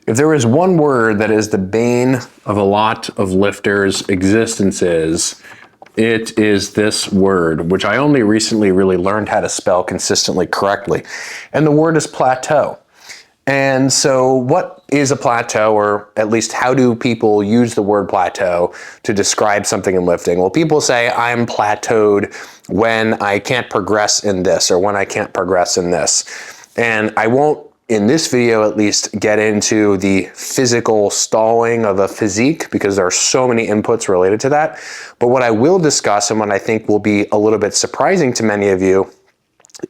If there is one word that is the bane of a lot of lifters' existences, it is this word, which I only recently really learned how to spell consistently correctly. And the word is plateau. And so what is a plateau, or at least how do people use the word plateau to describe something in lifting? Well, people say I'm plateaued when I can't progress in this, or when I can't progress in this. And I won't, in this video at least, get into the physical stalling of a physique because there are so many inputs related to that. But what I will discuss, and what I think will be a little bit surprising to many of you,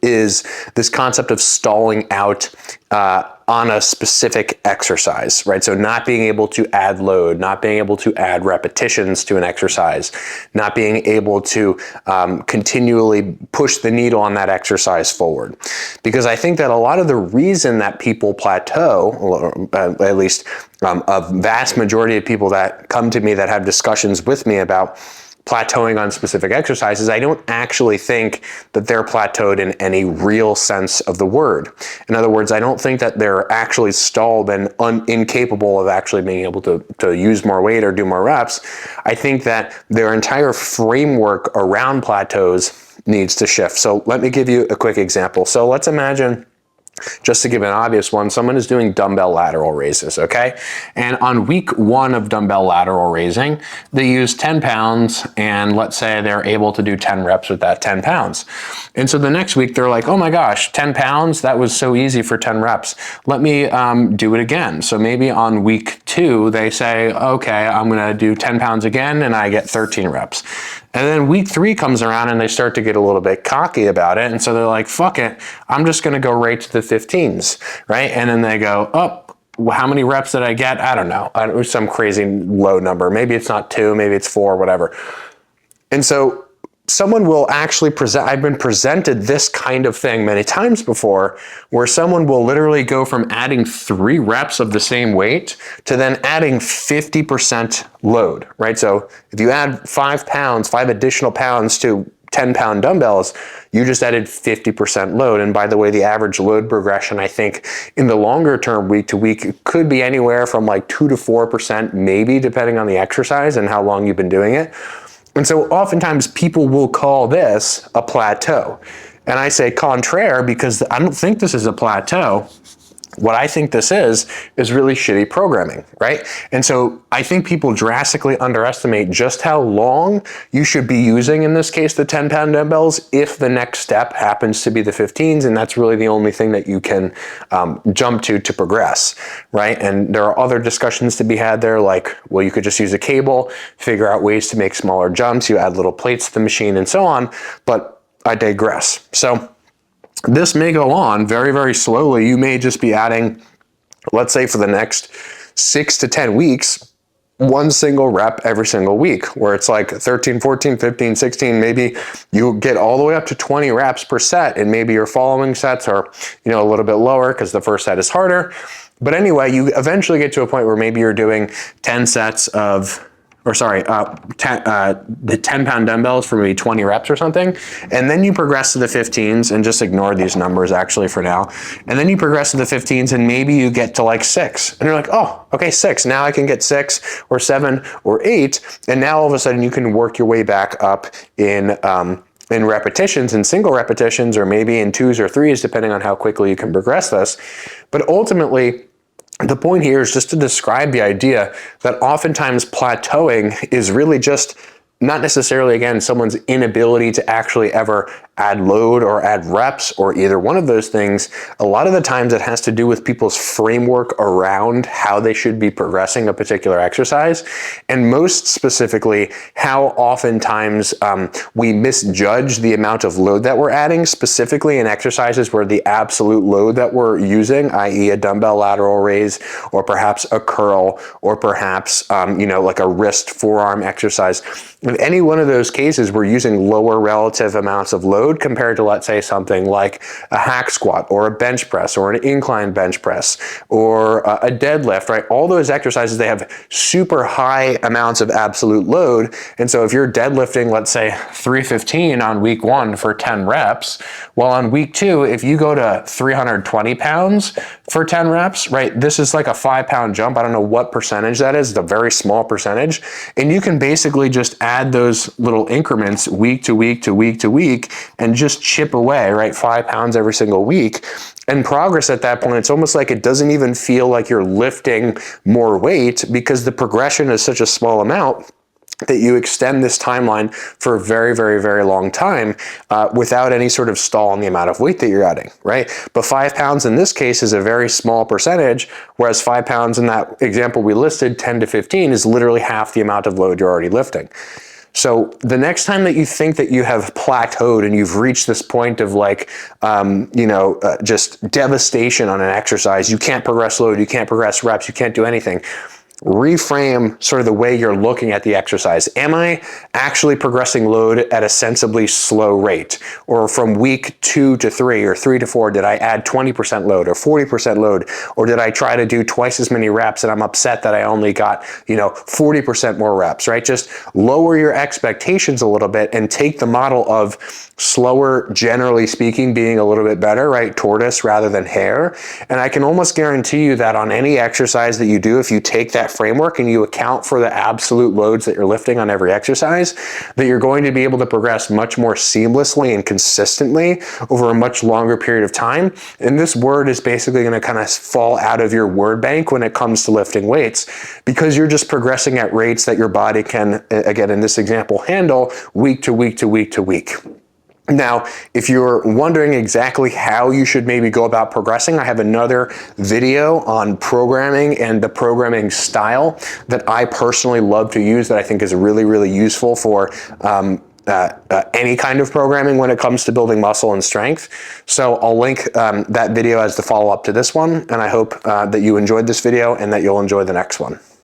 is this concept of stalling out on a specific exercise, right? So not being able to add load, not being able to add repetitions to an exercise, not being able to continually push the needle on that exercise forward. Because I think that a lot of the reason that people plateau, or at least a vast majority of people that come to me that have discussions with me about plateauing on specific exercises, I don't actually think that they're plateaued in any real sense of the word. In other words, I don't think that they're actually stalled and incapable of actually being able to use more weight or do more reps. I think that their entire framework around plateaus needs to shift. So let me give you a quick example. So let's imagine, just to give an obvious one, someone is doing dumbbell lateral raises, okay? And on week 1 of dumbbell lateral raising, they use 10 pounds, and let's say they're able to do 10 reps with that 10 pounds. And so the next week they're like, oh my gosh, 10 pounds, that was so easy for 10 reps. Let me do it again. So maybe on week 2, they say, okay, I'm gonna do 10 pounds again, and I get 13 reps. And then week 3 comes around and they start to get a little bit cocky about it. And so they're like, fuck it, I'm just gonna go right to the 15s, right? And then they go, oh, how many reps did I get? I don't know, some crazy low number. Maybe it's not 2, maybe it's 4, whatever. And so someone will actually present, I've been presented this kind of thing many times before, where someone will literally go from adding 3 reps of the same weight to then adding 50% load, right? So if you add 5 pounds, 5 additional pounds to 10-pound dumbbells, you just added 50% load. And by the way, the average load progression, I think in the longer term, week to week, could be anywhere from like 2 to 4%, maybe, depending on the exercise and how long you've been doing it. And so oftentimes people will call this a plateau. And I say contraire, because I don't think this is a plateau. What I think this is really shitty programming, right? And so I think people drastically underestimate just how long you should be using, in this case, the 10-pound dumbbells, if the next step happens to be the 15s, and that's really the only thing that you can jump to progress, right? And there are other discussions to be had there, like, well, you could just use a cable, figure out ways to make smaller jumps, you add little plates to the machine and so on, but I digress. So this may go on very, very slowly. You may just be adding, let's say for the next 6 to 10 weeks, 1 single rep every single week, where it's like 13, 14, 15, 16, maybe you get all the way up to 20 reps per set, and maybe your following sets are, you know, a little bit lower because the first set is harder. But anyway, you eventually get to a point where maybe you're doing 10 sets of, or sorry, the 10-pound dumbbells for maybe 20 reps or something. And then you progress to the 15s, and just ignore these numbers actually for now. And then you progress to the 15s, and maybe you get to like 6. And you're like, oh, okay, 6. Now I can get 6 or 7 or 8. And now all of a sudden you can work your way back up in repetitions, in single repetitions, or maybe in 2s or 3s, depending on how quickly you can progress this. But ultimately, the point here is just to describe the idea that oftentimes plateauing is really just not necessarily, again, someone's inability to actually ever add load or add reps or either one of those things. A lot of the times it has to do with people's framework around how they should be progressing a particular exercise. And most specifically, how oftentimes we misjudge the amount of load that we're adding, specifically in exercises where the absolute load that we're using, i.e. a dumbbell lateral raise, or perhaps a curl, or perhaps, you know, like a wrist forearm exercise. In any one of those cases, we're using lower relative amounts of load compared to, let's say, something like a hack squat or a bench press or an incline bench press or a deadlift, right? All those exercises, they have super high amounts of absolute load. And so if you're deadlifting, let's say 315 on week 1 for 10 reps, well, on week 2, if you go to 320 pounds for 10 reps, right? This is like a 5-pound jump. I don't know what percentage that is. It's a very small percentage. And you can basically just add those little increments week to week to week to week and just chip away, right? 5 pounds every single week. And progress at that point, it's almost like it doesn't even feel like you're lifting more weight because the progression is such a small amount that you extend this timeline for a very, very, very long time without any sort of stall in the amount of weight that you're adding, right? But 5 pounds in this case is a very small percentage, whereas 5 pounds in that example we listed, 10 to 15, is literally half the amount of load you're already lifting. So the next time that you think that you have plateaued and you've reached this point of like, just devastation on an exercise, you can't progress load, you can't progress reps, you can't do anything. Reframe sort of the way you're looking at the exercise. Am I actually progressing load at a sensibly slow rate? Or from week 2 to 3 or 3 to 4, did I add 20% load or 40% load? Or did I try to do twice as many reps and I'm upset that I only got, 40% more reps, right? Just lower your expectations a little bit and take the model of slower, generally speaking, being a little bit better, right? Tortoise rather than hare. And I can almost guarantee you that on any exercise that you do, if you take that framework and you account for the absolute loads that you're lifting on every exercise, that you're going to be able to progress much more seamlessly and consistently over a much longer period of time. And this word is basically going to kind of fall out of your word bank when it comes to lifting weights, because you're just progressing at rates that your body can, again, in this example, handle week to week to week to week. Now, if you're wondering exactly how you should maybe go about progressing, I have another video on programming and the programming style that I personally love to use that I think is really, really useful for any kind of programming when it comes to building muscle and strength. So I'll link that video as the follow-up to this one, and I hope that you enjoyed this video and that you'll enjoy the next one.